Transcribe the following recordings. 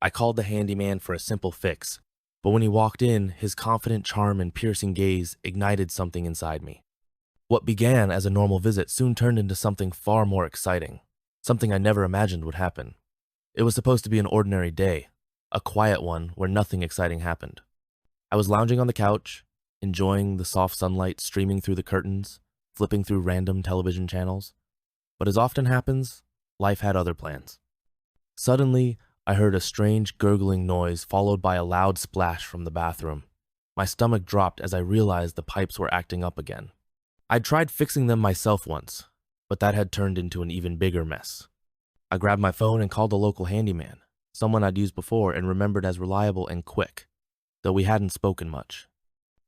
I called the handyman for a simple fix, but when he walked in, his confident charm and piercing gaze ignited something inside me. What began as a normal visit soon turned into something far more exciting, something I never imagined would happen. It was supposed to be an ordinary day, a quiet one where nothing exciting happened. I was lounging on the couch, enjoying the soft sunlight streaming through the curtains, flipping through random television channels. But as often happens, life had other plans. Suddenly, I heard a strange gurgling noise followed by a loud splash from the bathroom. My stomach dropped as I realized the pipes were acting up again. I'd tried fixing them myself once, but that had turned into an even bigger mess. I grabbed my phone and called the local handyman, someone I'd used before and remembered as reliable and quick, though we hadn't spoken much.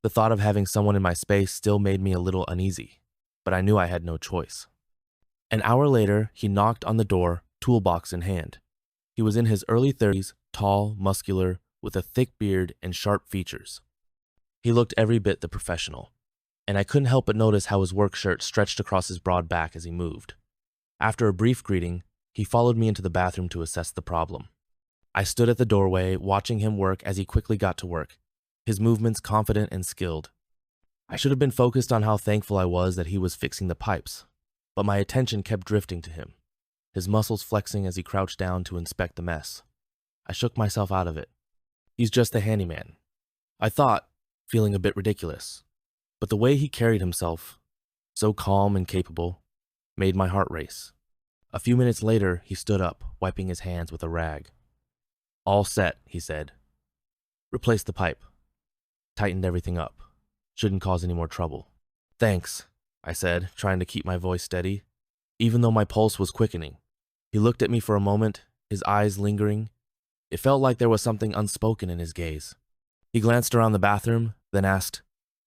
The thought of having someone in my space still made me a little uneasy, but I knew I had no choice. An hour later, he knocked on the door, toolbox in hand. He was in his early 30s, tall, muscular, with a thick beard and sharp features. He looked every bit the professional, and I couldn't help but notice how his work shirt stretched across his broad back as he moved. After a brief greeting, he followed me into the bathroom to assess the problem. I stood at the doorway, watching him work as he quickly got to work, his movements confident and skilled. I should have been focused on how thankful I was that he was fixing the pipes, but my attention kept drifting to him, his muscles flexing as he crouched down to inspect the mess. I shook myself out of it. He's just the handyman, I thought, feeling a bit ridiculous. But the way he carried himself, so calm and capable, made my heart race. A few minutes later, he stood up, wiping his hands with a rag. "All set," he said. "Replaced the pipe. Tightened everything up. Shouldn't cause any more trouble." "Thanks," I said, trying to keep my voice steady, even though my pulse was quickening. He looked at me for a moment, his eyes lingering. It felt like there was something unspoken in his gaze. He glanced around the bathroom, then asked,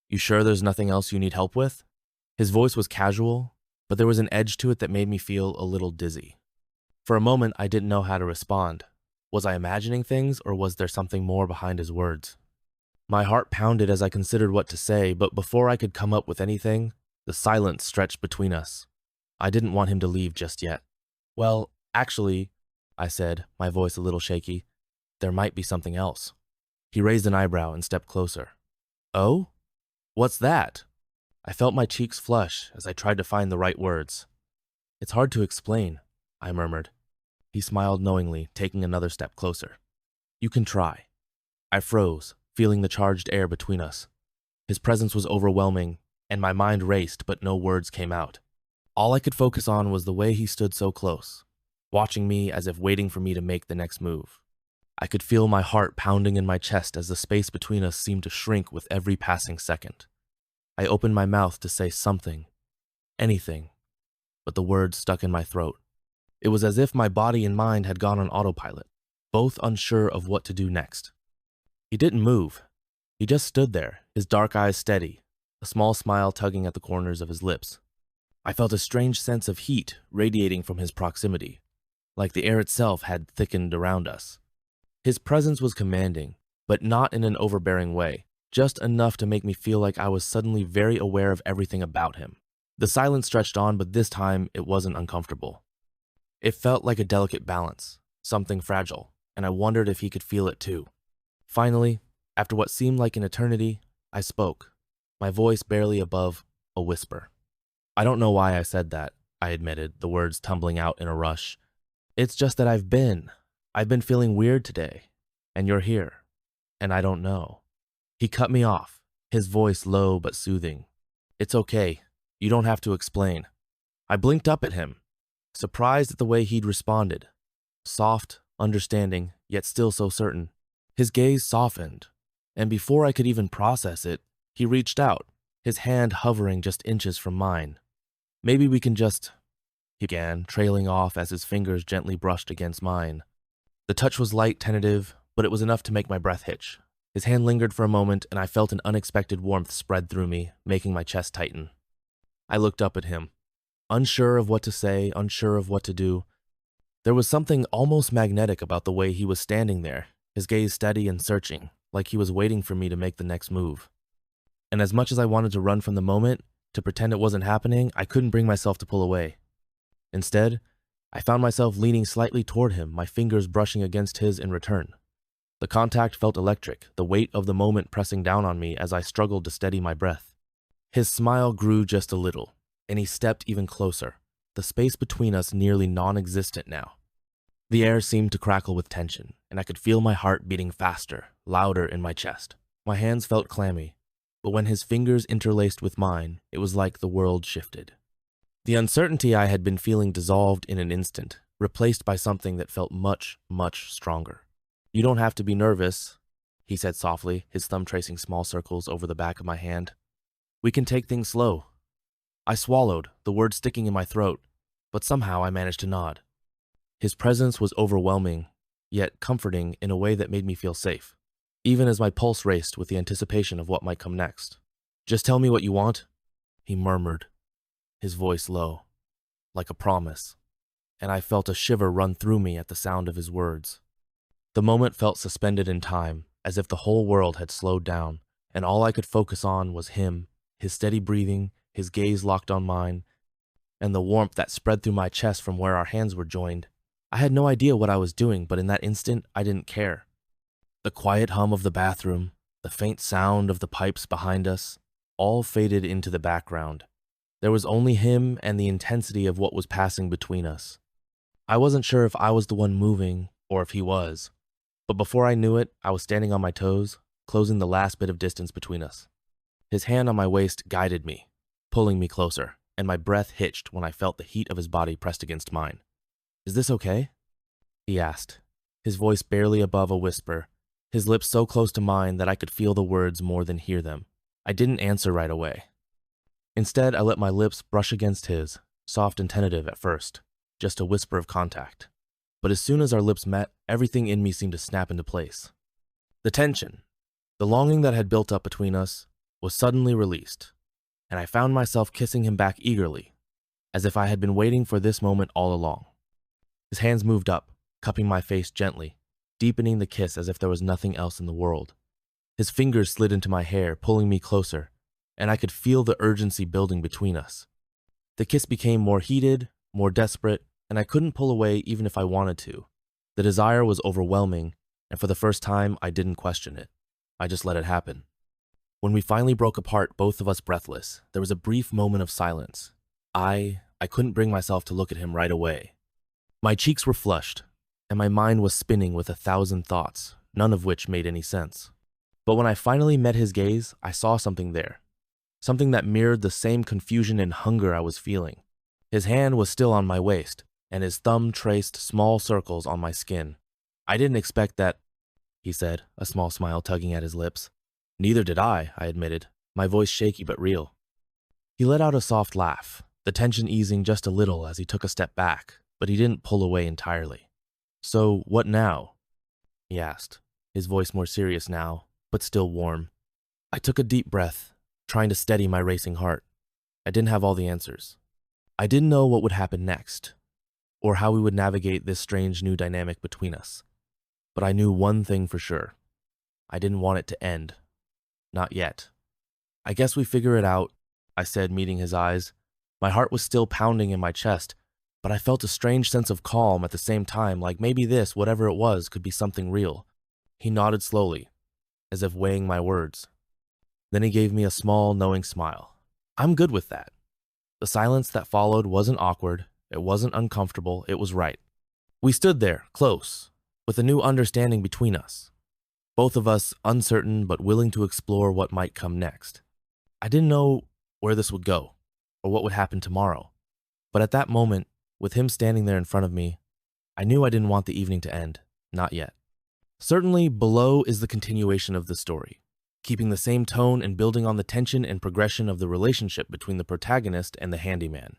"You sure there's nothing else you need help with?" His voice was casual, but there was an edge to it that made me feel a little dizzy. For a moment, I didn't know how to respond. Was I imagining things, or was there something more behind his words? My heart pounded as I considered what to say, but before I could come up with anything, the silence stretched between us. I didn't want him to leave just yet. "Well, actually," I said, my voice a little shaky, "there might be something else." He raised an eyebrow and stepped closer. "Oh? What's that?" I felt my cheeks flush as I tried to find the right words. "It's hard to explain," I murmured. He smiled knowingly, taking another step closer. "You can try." I froze, feeling the charged air between us. His presence was overwhelming, and my mind raced, but no words came out. All I could focus on was the way he stood so close, watching me as if waiting for me to make the next move. I could feel my heart pounding in my chest as the space between us seemed to shrink with every passing second. I opened my mouth to say something, anything, but the words stuck in my throat. It was as if my body and mind had gone on autopilot, both unsure of what to do next. He didn't move. He just stood there, his dark eyes steady, a small smile tugging at the corners of his lips. I felt a strange sense of heat radiating from his proximity, like the air itself had thickened around us. His presence was commanding, but not in an overbearing way, just enough to make me feel like I was suddenly very aware of everything about him. The silence stretched on, but this time it wasn't uncomfortable. It felt like a delicate balance, something fragile, and I wondered if he could feel it too. Finally, after what seemed like an eternity, I spoke, my voice barely above a whisper. "I don't know why I said that," I admitted, the words tumbling out in a rush. "It's just that I've been feeling weird today, and you're here, and I don't know." He cut me off, his voice low but soothing. "It's okay. You don't have to explain." I blinked up at him, surprised at the way he'd responded. Soft, understanding, yet still so certain. His gaze softened, and before I could even process it, he reached out, his hand hovering just inches from mine. "Maybe we can just," he began, trailing off as his fingers gently brushed against mine. The touch was light, tentative, but it was enough to make my breath hitch. His hand lingered for a moment, and I felt an unexpected warmth spread through me, making my chest tighten. I looked up at him, unsure of what to say, unsure of what to do. There was something almost magnetic about the way he was standing there, his gaze steady and searching, like he was waiting for me to make the next move. And as much as I wanted to run from the moment, to pretend it wasn't happening, I couldn't bring myself to pull away. Instead, I found myself leaning slightly toward him, my fingers brushing against his in return. The contact felt electric, the weight of the moment pressing down on me as I struggled to steady my breath. His smile grew just a little, and he stepped even closer, the space between us nearly non-existent now. The air seemed to crackle with tension, and I could feel my heart beating faster, louder in my chest. My hands felt clammy, but when his fingers interlaced with mine, it was like the world shifted. The uncertainty I had been feeling dissolved in an instant, replaced by something that felt much, much stronger. "You don't have to be nervous," he said softly, his thumb tracing small circles over the back of my hand. "We can take things slow." I swallowed, the words sticking in my throat, but somehow I managed to nod. His presence was overwhelming, yet comforting in a way that made me feel safe, even as my pulse raced with the anticipation of what might come next. "Just tell me what you want," he murmured, his voice low, like a promise, and I felt a shiver run through me at the sound of his words. The moment felt suspended in time, as if the whole world had slowed down, and all I could focus on was him, his steady breathing, his gaze locked on mine, and the warmth that spread through my chest from where our hands were joined. I had no idea what I was doing, but in that instant, I didn't care. The quiet hum of the bathroom, the faint sound of the pipes behind us, all faded into the background. There was only him and the intensity of what was passing between us. I wasn't sure if I was the one moving, or if he was, but before I knew it, I was standing on my toes, closing the last bit of distance between us. His hand on my waist guided me, pulling me closer, and my breath hitched when I felt the heat of his body pressed against mine. "Is this okay?" he asked, his voice barely above a whisper, his lips so close to mine that I could feel the words more than hear them. I didn't answer right away. Instead, I let my lips brush against his, soft and tentative at first, just a whisper of contact. But as soon as our lips met, everything in me seemed to snap into place. The tension, the longing that had built up between us, was suddenly released, and I found myself kissing him back eagerly, as if I had been waiting for this moment all along. His hands moved up, cupping my face gently, deepening the kiss as if there was nothing else in the world. His fingers slid into my hair, pulling me closer, and I could feel the urgency building between us. The kiss became more heated, more desperate, and I couldn't pull away even if I wanted to. The desire was overwhelming, and for the first time, I didn't question it. I just let it happen. When we finally broke apart, both of us breathless, there was a brief moment of silence. I couldn't bring myself to look at him right away. My cheeks were flushed, and my mind was spinning with 1,000 thoughts, none of which made any sense. But when I finally met his gaze, I saw something there. Something that mirrored the same confusion and hunger I was feeling. His hand was still on my waist, and his thumb traced small circles on my skin. "I didn't expect that," he said, a small smile tugging at his lips. "Neither did I admitted, my voice shaky but real. He let out a soft laugh, the tension easing just a little as he took a step back, but he didn't pull away entirely. "So, what now?" he asked, his voice more serious now, but still warm. I took a deep breath, trying to steady my racing heart. I didn't have all the answers. I didn't know what would happen next, or how we would navigate this strange new dynamic between us. But I knew one thing for sure. I didn't want it to end. Not yet. "I guess we figure it out," I said, meeting his eyes. My heart was still pounding in my chest, but I felt a strange sense of calm at the same time, like maybe this, whatever it was, could be something real. He nodded slowly, as if weighing my words. Then he gave me a small, knowing smile. "I'm good with that." The silence that followed wasn't awkward, it wasn't uncomfortable, it was right. We stood there, close, with a new understanding between us. Both of us uncertain but willing to explore what might come next. I didn't know where this would go, or what would happen tomorrow. But at that moment, with him standing there in front of me, I knew I didn't want the evening to end, not yet. Certainly, below is the continuation of the story, keeping the same tone and building on the tension and progression of the relationship between the protagonist and the handyman.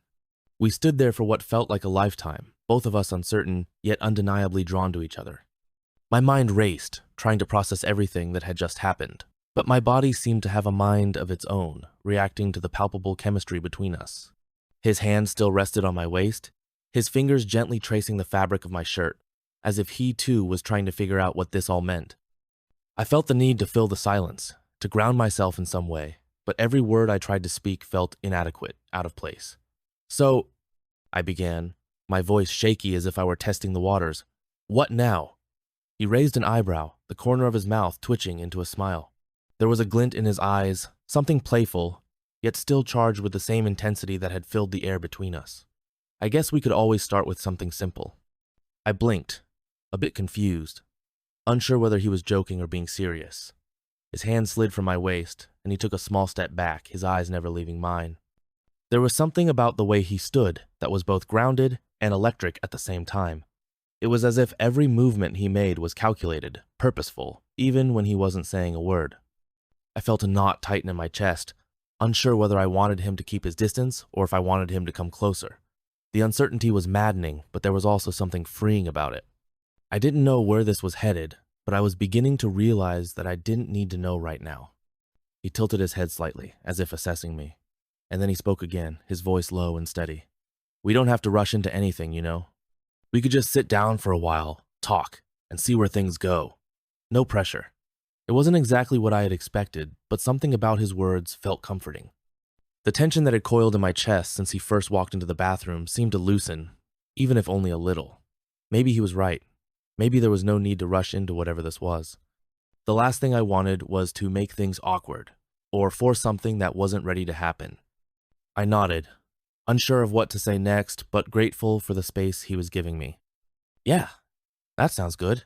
We stood there for what felt like a lifetime, both of us uncertain, yet undeniably drawn to each other. My mind raced, trying to process everything that had just happened, but my body seemed to have a mind of its own, reacting to the palpable chemistry between us. His hand still rested on my waist, his fingers gently tracing the fabric of my shirt, as if he too was trying to figure out what this all meant. I felt the need to fill the silence, to ground myself in some way, but every word I tried to speak felt inadequate, out of place. "So," I began, my voice shaky as if I were testing the waters. "What now?" He raised an eyebrow, the corner of his mouth twitching into a smile. There was a glint in his eyes, something playful, yet still charged with the same intensity that had filled the air between us. I guess we could always start with something simple. I blinked, a bit confused, unsure whether he was joking or being serious. His hand slid from my waist, and he took a small step back, his eyes never leaving mine. There was something about the way he stood that was both grounded and electric at the same time. It was as if every movement he made was calculated, purposeful, even when he wasn't saying a word. I felt a knot tighten in my chest, unsure whether I wanted him to keep his distance or if I wanted him to come closer. The uncertainty was maddening, but there was also something freeing about it. I didn't know where this was headed, but I was beginning to realize that I didn't need to know right now. He tilted his head slightly, as if assessing me, and then he spoke again, his voice low and steady. "We don't have to rush into anything, you know? We could just sit down for a while, talk, and see where things go. No pressure." It wasn't exactly what I had expected, but something about his words felt comforting. The tension that had coiled in my chest since he first walked into the bathroom seemed to loosen, even if only a little. Maybe he was right. Maybe there was no need to rush into whatever this was. The last thing I wanted was to make things awkward, or force something that wasn't ready to happen. I nodded, unsure of what to say next, but grateful for the space he was giving me. "Yeah, that sounds good."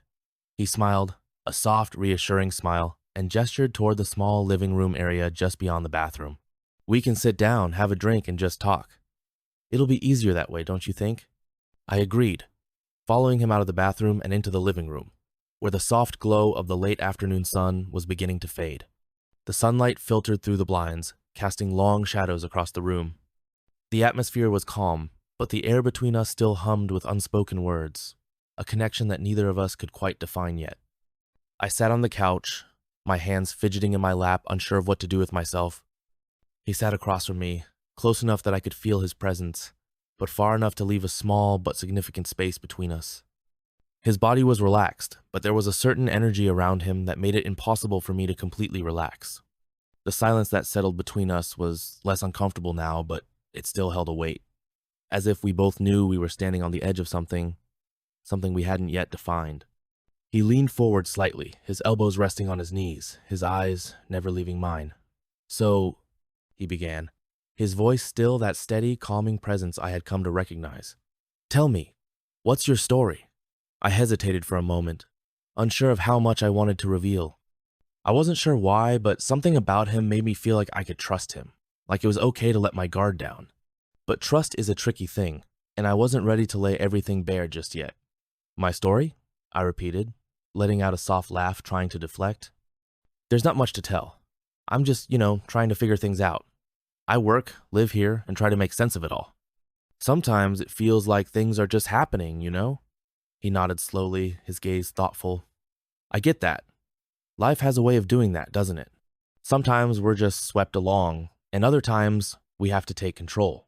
He smiled, a soft, reassuring smile, and gestured toward the small living room area just beyond the bathroom. "We can sit down, have a drink, and just talk. It'll be easier that way, don't you think?" I agreed, following him out of the bathroom and into the living room, where the soft glow of the late afternoon sun was beginning to fade. The sunlight filtered through the blinds, casting long shadows across the room. The atmosphere was calm, but the air between us still hummed with unspoken words, a connection that neither of us could quite define yet. I sat on the couch, my hands fidgeting in my lap, unsure of what to do with myself. He sat across from me, close enough that I could feel his presence, but far enough to leave a small but significant space between us. His body was relaxed, but there was a certain energy around him that made it impossible for me to completely relax. The silence that settled between us was less uncomfortable now, but it still held a weight, as if we both knew we were standing on the edge of something we hadn't yet defined. He leaned forward slightly, his elbows resting on his knees, his eyes never leaving mine. "So," he began, his voice still that steady, calming presence I had come to recognize. "Tell me, what's your story?" I hesitated for a moment, unsure of how much I wanted to reveal. I wasn't sure why, but something about him made me feel like I could trust him, like it was okay to let my guard down. But trust is a tricky thing, and I wasn't ready to lay everything bare just yet. "My story?" I repeated, letting out a soft laugh, trying to deflect. "There's not much to tell. I'm just, trying to figure things out. I work, live here, and try to make sense of it all. Sometimes it feels like things are just happening, you know?" He nodded slowly, his gaze thoughtful. "I get that. Life has a way of doing that, doesn't it? Sometimes we're just swept along, and other times we have to take control."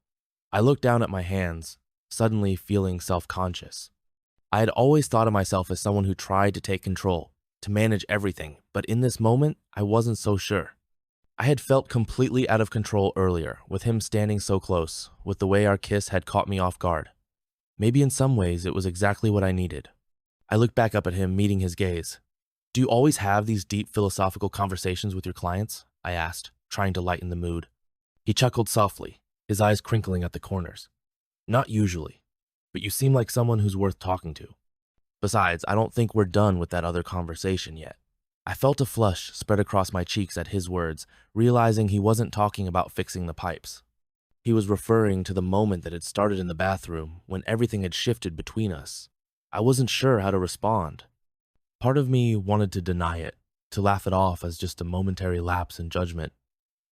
I looked down at my hands, suddenly feeling self-conscious. I had always thought of myself as someone who tried to take control, to manage everything, but in this moment, I wasn't so sure. I had felt completely out of control earlier, with him standing so close, with the way our kiss had caught me off guard. Maybe in some ways it was exactly what I needed. I looked back up at him, meeting his gaze. "Do you always have these deep philosophical conversations with your clients?" I asked, trying to lighten the mood. He chuckled softly, his eyes crinkling at the corners. "Not usually, but you seem like someone who's worth talking to. Besides, I don't think we're done with that other conversation yet." I felt a flush spread across my cheeks at his words, realizing he wasn't talking about fixing the pipes. He was referring to the moment that had started in the bathroom, when everything had shifted between us. I wasn't sure how to respond. Part of me wanted to deny it, to laugh it off as just a momentary lapse in judgment.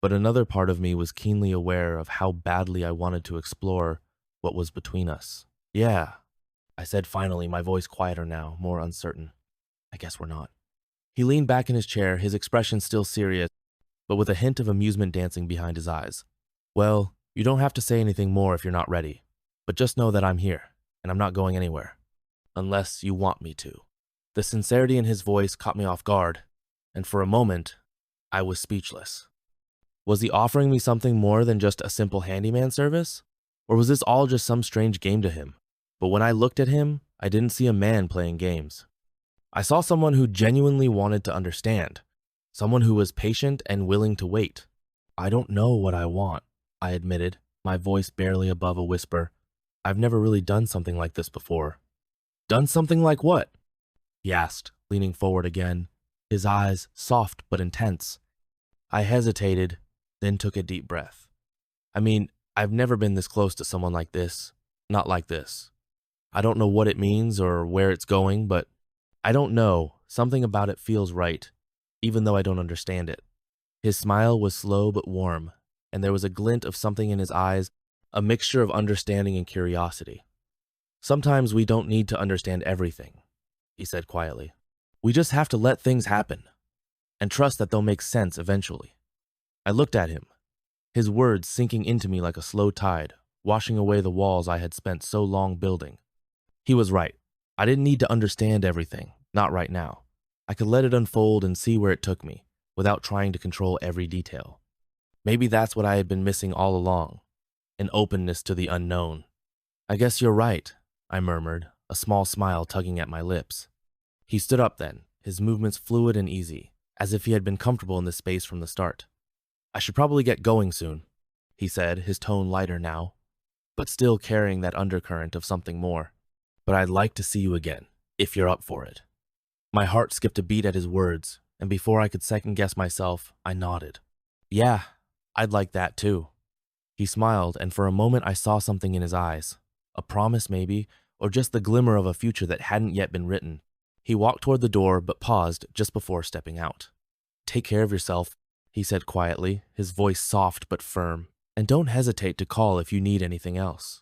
But another part of me was keenly aware of how badly I wanted to explore what was between us. "Yeah," I said finally, my voice quieter now, more uncertain. "I guess we're not." He leaned back in his chair, his expression still serious, but with a hint of amusement dancing behind his eyes. "Well, you don't have to say anything more if you're not ready, but just know that I'm here, and I'm not going anywhere. Unless you want me to." The sincerity in his voice caught me off guard, and for a moment, I was speechless. Was he offering me something more than just a simple handyman service? Or was this all just some strange game to him? But when I looked at him, I didn't see a man playing games. I saw someone who genuinely wanted to understand, someone who was patient and willing to wait. I don't know what I want, I admitted, my voice barely above a whisper. I've never really done something like this before. Done something like what? He asked, leaning forward again, his eyes soft but intense. I hesitated, then took a deep breath. I mean, I've never been this close to someone like this, not like this. I don't know what it means or where it's going, but I don't know. Something about it feels right, even though I don't understand it. His smile was slow but warm, and there was a glint of something in his eyes, a mixture of understanding and curiosity. Sometimes we don't need to understand everything, he said quietly. We just have to let things happen and trust that they'll make sense eventually. I looked at him, his words sinking into me like a slow tide, washing away the walls I had spent so long building. He was right. I didn't need to understand everything, not right now. I could let it unfold and see where it took me, without trying to control every detail. Maybe that's what I had been missing all along, an openness to the unknown. I guess you're right, I murmured, a small smile tugging at my lips. He stood up then, his movements fluid and easy, as if he had been comfortable in this space from the start. I should probably get going soon, he said, his tone lighter now, but still carrying that undercurrent of something more. But I'd like to see you again, if you're up for it. My heart skipped a beat at his words, and before I could second-guess myself, I nodded. Yeah, I'd like that too. He smiled, and for a moment I saw something in his eyes. A promise maybe, or just the glimmer of a future that hadn't yet been written. He walked toward the door, but paused just before stepping out. Take care of yourself, he said quietly, his voice soft but firm, and don't hesitate to call if you need anything else.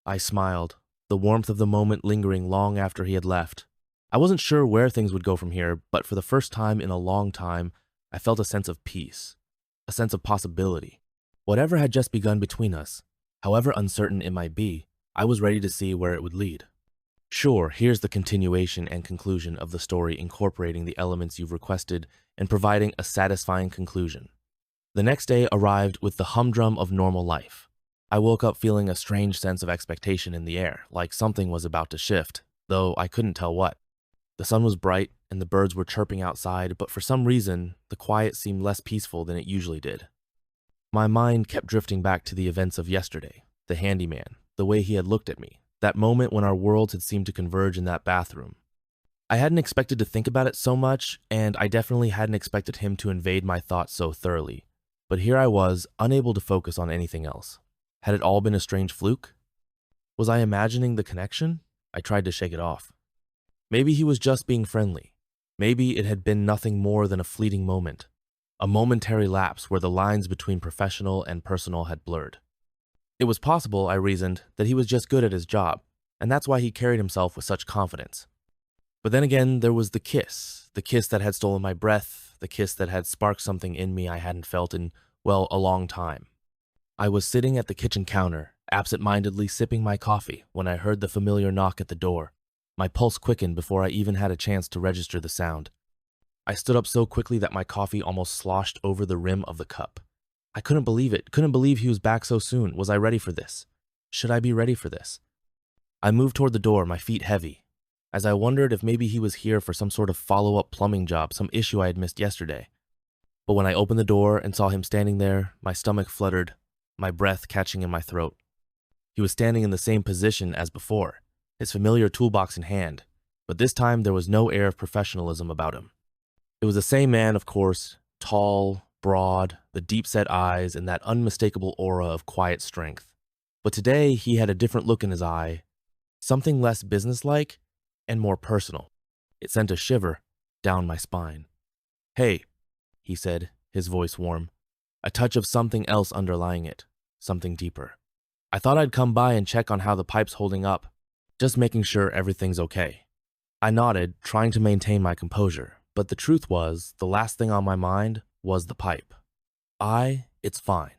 I smiled, the warmth of the moment lingering long after he had left. I wasn't sure where things would go from here, but for the first time in a long time, I felt a sense of peace, a sense of possibility. Whatever had just begun between us, however uncertain it might be, I was ready to see where it would lead. Sure, here's the continuation and conclusion of the story incorporating the elements you've requested and providing a satisfying conclusion. The next day arrived with the humdrum of normal life. I woke up feeling a strange sense of expectation in the air, like something was about to shift, though I couldn't tell what. The sun was bright and the birds were chirping outside, but for some reason, the quiet seemed less peaceful than it usually did. My mind kept drifting back to the events of yesterday, the handyman, the way he had looked at me, that moment when our worlds had seemed to converge in that bathroom. I hadn't expected to think about it so much, and I definitely hadn't expected him to invade my thoughts so thoroughly. But here I was, unable to focus on anything else. Had it all been a strange fluke? Was I imagining the connection? I tried to shake it off. Maybe he was just being friendly. Maybe it had been nothing more than a fleeting moment, a momentary lapse where the lines between professional and personal had blurred. It was possible, I reasoned, that he was just good at his job, and that's why he carried himself with such confidence. But then again, there was the kiss that had stolen my breath, the kiss that had sparked something in me I hadn't felt in, well, a long time. I was sitting at the kitchen counter, absent-mindedly sipping my coffee, when I heard the familiar knock at the door. My pulse quickened before I even had a chance to register the sound. I stood up so quickly that my coffee almost sloshed over the rim of the cup. I couldn't believe it, couldn't believe he was back so soon. Was I ready for this? Should I be ready for this? I moved toward the door, my feet heavy, as I wondered if maybe he was here for some sort of follow-up plumbing job, some issue I had missed yesterday. But when I opened the door and saw him standing there, my stomach fluttered, my breath catching in my throat. He was standing in the same position as before, his familiar toolbox in hand, but this time there was no air of professionalism about him. It was the same man, of course, tall, broad, the deep-set eyes, and that unmistakable aura of quiet strength. But today he had a different look in his eye, something less businesslike and more personal. It sent a shiver down my spine. "Hey," he said, his voice warm, a touch of something else underlying it, something deeper. "I thought I'd come by and check on how the pipe's holding up, just making sure everything's okay." I nodded, trying to maintain my composure, but the truth was, the last thing on my mind was the pipe. It's fine.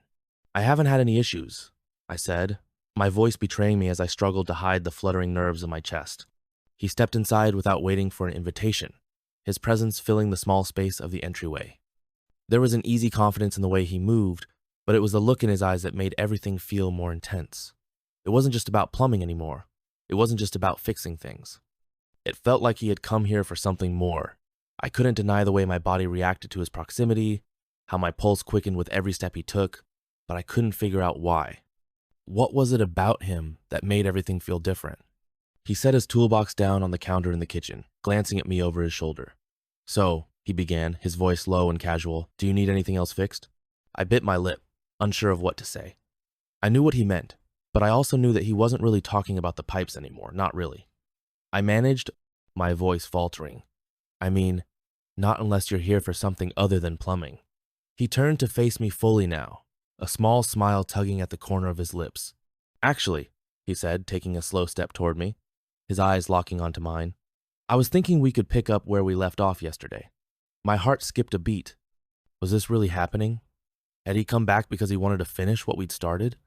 I haven't had any issues, I said, my voice betraying me as I struggled to hide the fluttering nerves in my chest. He stepped inside without waiting for an invitation, his presence filling the small space of the entryway. There was an easy confidence in the way he moved, but it was the look in his eyes that made everything feel more intense. It wasn't just about plumbing anymore. It wasn't just about fixing things. It felt like he had come here for something more. I couldn't deny the way my body reacted to his proximity, how my pulse quickened with every step he took, but I couldn't figure out why. What was it about him that made everything feel different? He set his toolbox down on the counter in the kitchen, glancing at me over his shoulder. "So," he began, his voice low and casual, "do you need anything else fixed?" I bit my lip, unsure of what to say. I knew what he meant, but I also knew that he wasn't really talking about the pipes anymore, not really. I managed, my voice faltering. "I mean, not unless you're here for something other than plumbing." He turned to face me fully now, a small smile tugging at the corner of his lips. "Actually," he said, taking a slow step toward me, his eyes locking onto mine, "I was thinking we could pick up where we left off yesterday." My heart skipped a beat. Was this really happening? Had he come back because he wanted to finish what we'd started?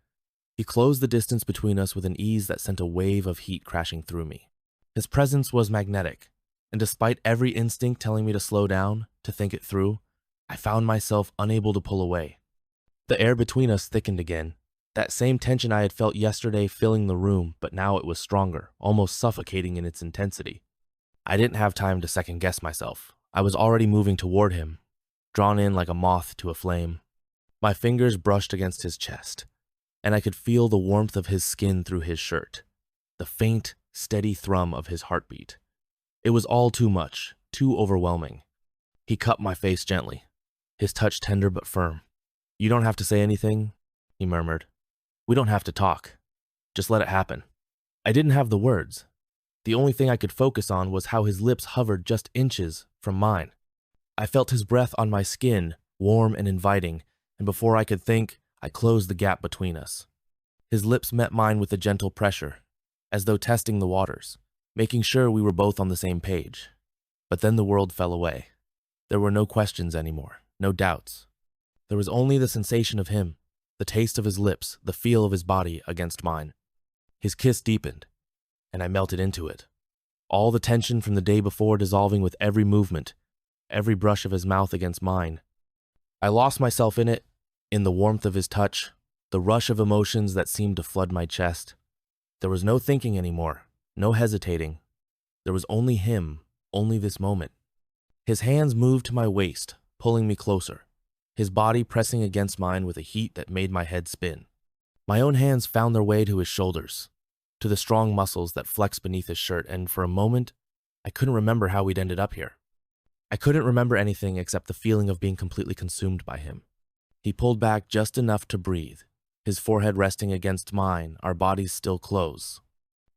He closed the distance between us with an ease that sent a wave of heat crashing through me. His presence was magnetic, and despite every instinct telling me to slow down, to think it through, I found myself unable to pull away. The air between us thickened again, that same tension I had felt yesterday filling the room, but now it was stronger, almost suffocating in its intensity. I didn't have time to second-guess myself. I was already moving toward him, drawn in like a moth to a flame. My fingers brushed against his chest, and I could feel the warmth of his skin through his shirt, the faint, steady thrum of his heartbeat. It was all too much, too overwhelming. He cupped my face gently, his touch tender but firm. "You don't have to say anything," he murmured. "We don't have to talk. Just let it happen." I didn't have the words. The only thing I could focus on was how his lips hovered just inches from mine. I felt his breath on my skin, warm and inviting, and before I could think, I closed the gap between us. His lips met mine with a gentle pressure, as though testing the waters, making sure we were both on the same page. But then the world fell away. There were no questions anymore, no doubts. There was only the sensation of him, the taste of his lips, the feel of his body against mine. His kiss deepened, and I melted into it. All the tension from the day before dissolving with every movement, every brush of his mouth against mine. I lost myself in it, in the warmth of his touch, the rush of emotions that seemed to flood my chest. There was no thinking anymore, no hesitating. There was only him, only this moment. His hands moved to my waist, pulling me closer, his body pressing against mine with a heat that made my head spin. My own hands found their way to his shoulders, to the strong muscles that flexed beneath his shirt, and for a moment, I couldn't remember how we'd ended up here. I couldn't remember anything except the feeling of being completely consumed by him. He pulled back just enough to breathe, his forehead resting against mine, our bodies still close.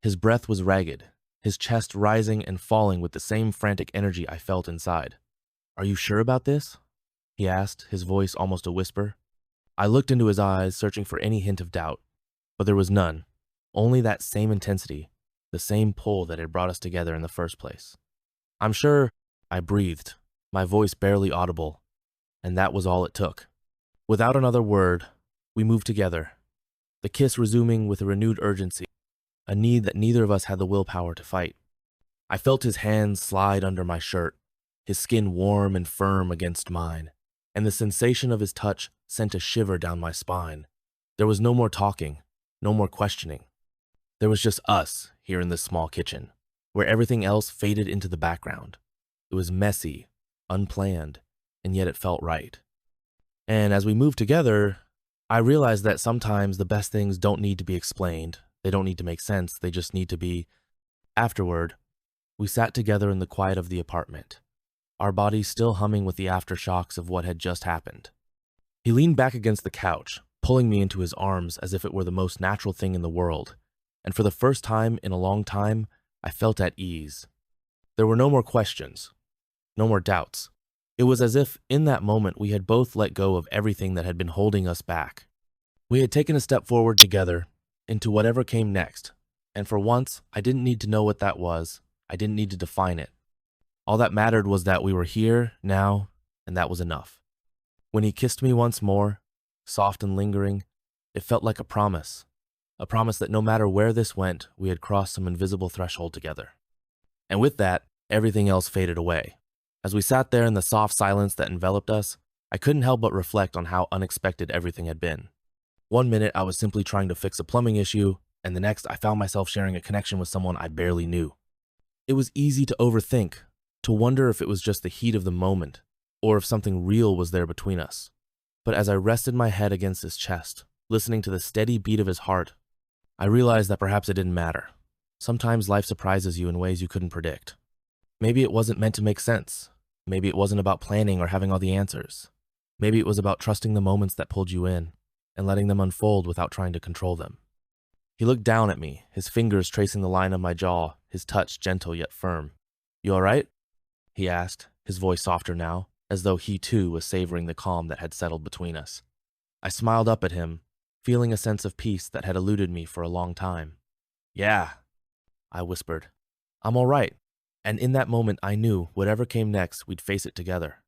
His breath was ragged, his chest rising and falling with the same frantic energy I felt inside. "Are you sure about this?" he asked, his voice almost a whisper. I looked into his eyes, searching for any hint of doubt, but there was none. Only that same intensity, the same pull that had brought us together in the first place. "I'm sure," I breathed, my voice barely audible, and that was all it took. Without another word, we moved together, the kiss resuming with a renewed urgency, a need that neither of us had the willpower to fight. I felt his hands slide under my shirt, his skin warm and firm against mine, and the sensation of his touch sent a shiver down my spine. There was no more talking, no more questioning. There was just us here in this small kitchen, where everything else faded into the background. It was messy, unplanned, and yet it felt right. And as we moved together, I realized that sometimes the best things don't need to be explained. They don't need to make sense. They just need to be. Afterward, we sat together in the quiet of the apartment, our bodies still humming with the aftershocks of what had just happened. He leaned back against the couch, pulling me into his arms as if it were the most natural thing in the world, and for the first time in a long time, I felt at ease. There were no more questions, no more doubts. It was as if, in that moment, we had both let go of everything that had been holding us back. We had taken a step forward together, into whatever came next, and for once, I didn't need to know what that was. I didn't need to define it. All that mattered was that we were here, now, and that was enough. When he kissed me once more, soft and lingering, it felt like a promise that no matter where this went, we had crossed some invisible threshold together. And with that, everything else faded away. As we sat there in the soft silence that enveloped us, I couldn't help but reflect on how unexpected everything had been. One minute I was simply trying to fix a plumbing issue, and the next I found myself sharing a connection with someone I barely knew. It was easy to overthink, to wonder if it was just the heat of the moment, or if something real was there between us. But as I rested my head against his chest, listening to the steady beat of his heart, I realized that perhaps it didn't matter. Sometimes life surprises you in ways you couldn't predict. Maybe it wasn't meant to make sense. Maybe it wasn't about planning or having all the answers. Maybe it was about trusting the moments that pulled you in and letting them unfold without trying to control them. He looked down at me, his fingers tracing the line of my jaw, his touch gentle yet firm. "You all right?" he asked, his voice softer now, as though he too was savoring the calm that had settled between us. I smiled up at him, feeling a sense of peace that had eluded me for a long time. "Yeah," I whispered. "I'm all right." And in that moment I knew whatever came next, we'd face it together.